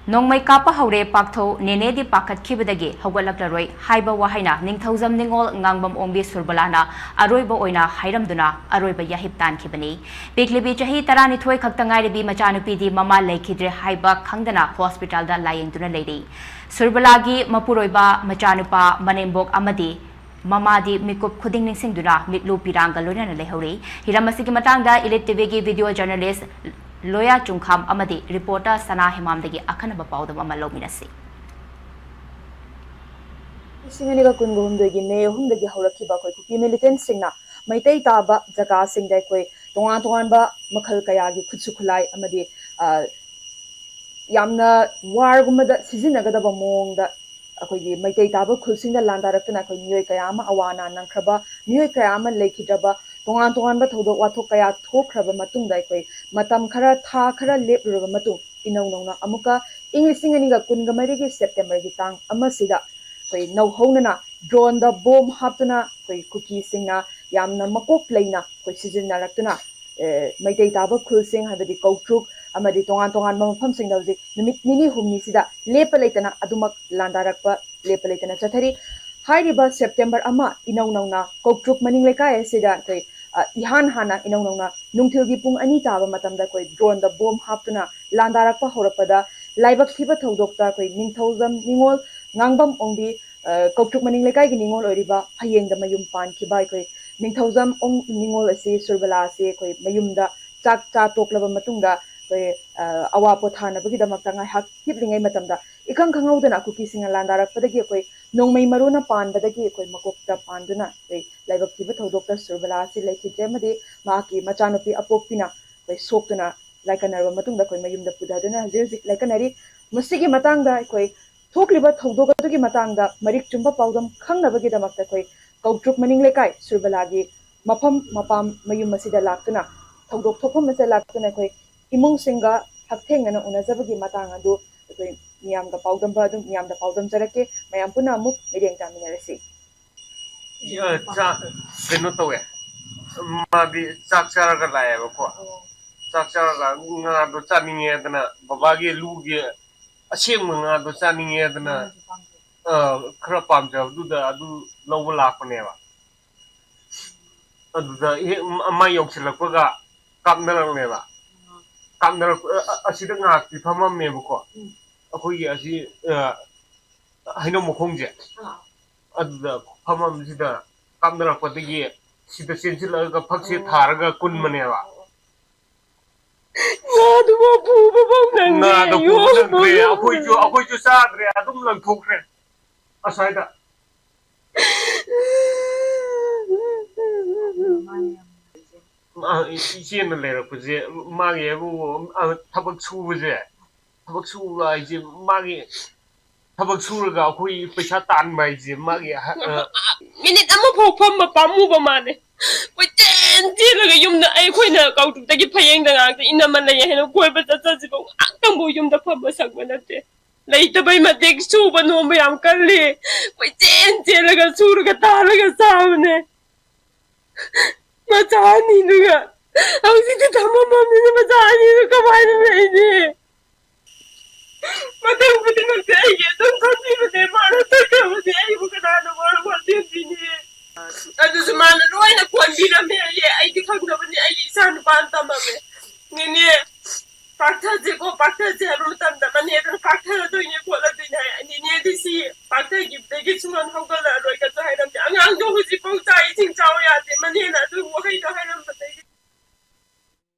Nongmai kapa haure paktho Nene di pakthakhibadei hougatlakaroi haiba wahei ningthaujam ningol ngangbam ongbi surbalana aroiba oina hairamduna aroiba yahip tankhibani peklibi chahi 12 khaktangai machanupi di mama leikhidrabi haiba khangdana hospital da layengduna leiri surbalagi mapuroiba machanupa manembok amadi Mama di mikup khuding ningsingduna mitlu piranga loina lehori hiramasigi matangda ELITETV gi video journalist Loya Chungkham amadi reporter Sana Himamdagi akhanaba pawdam ama lominasi Singani kun gumdagi May humdagi haurakhiba koi kuki militant singna maitai taba jaga singdai koi tongan ba makhal kaya gi khutsu khulai amadi yamna war gumada sizinnagadaba mongda akoi maitai taba khulsingda landarakna koi miyoi kaya ama awana nangkraba miyoi kaya ama leikhidraba tongan ba thodok wathok kaya thokraba matungdai koi matam khara tha khara lepraba matung inaunona amuka inglisingani ga kunga marigi September gi tang amasida koi nau honana drone da bomb haptuna koi cookie singna yamna makok leina koi season raktuna maitai taba khulsing habadi kautruk amadi tongan mafam singda hojik numit nini humni sida lepa leitana adumak landarakpa lepa leitana chathari hairiba September ama inaunona kautruk maning lekai sida koi ihan hana inaunona nungthilgi pung ani taba matamda koi drone da bomb haptuna landarakpa horapada laibak thiba thodokta koi ningthaujam ningol ngangbam ongbi kautruk maning lekai gi ningol oriba phayengda mayum pan khibai koi ningthaujam ong ningol asi surbala ase koi mayumda chak cha toklaba matungda koi awa pothana bagi damakta ngai hak hiplingai matamda ikang khangaudana kuki singa landarakpadagi koi nongmai maruna panbadagi koi makokta panduna koi laibak thiba thodokta surbala ase leikhidrabi maki machanupi apopina koi soktuna laikanarba matungda koi mayumda pudaduna hajik laikanari musigi matangda koi thokliba thodogatugi matangda marik chumba pawdam khangnabagi damakta koi kautruk maning lekai surbalagi mafam mapam mayum masida laktuna thodok thokpam masa laktuna koi imung singa hakthengana unajabagi matang adu koi miyamga pawdam ba adum miyamda pawdam jarake mayam puna amuk mireng taminarasi cha keno towe madi chak charaga laeba ko chak charaga nga do chaninge dana babagi lugi aseng nga do chaninge dana khara pamja duda adu lawba lakpaneba aduda ama yoksilakpaga kapnalangneba kapnarak asida nga tifamam meba ko akhoyi asi haino mokhongje aduda famam sida kapnarakpadagi sida sensilaga phakse tharaga kunmaneba Ngadu babu babang nang ngadu pukre akoi ju sadre adum lang thokre asaida ichen lera kuje mage bu thabak suba je mage thabak suraga akoi paisa tan bai je mage minute ama phofam ma pamu ba mane koi ten laga yumna ai khoina kautuk tagi phayeng da ngak ina man lay heno koi ba cha ji ko akam bu yumda pham ba sak banate leita bai ma dek su ba no ba yam kalli koi ten laga surga ta laga saune ma chani nuga au si ta mama ni ma chani nu ka bai nei ni mata u bitin ma ai ye don thani ba de ma ra ta ka ba de ai bu ka na no ma de ni adu zaman loina kon bina me ye ai di khang da bani ai isan ban ta ma me nene paktha je ru tam da mane da paktha do ye ko la din hai nene di si paktha gi de gi chuman hogal roi ka ta hai ram angang do hu ji pau tai ching chao ya de mane na du wahei da hai ram ta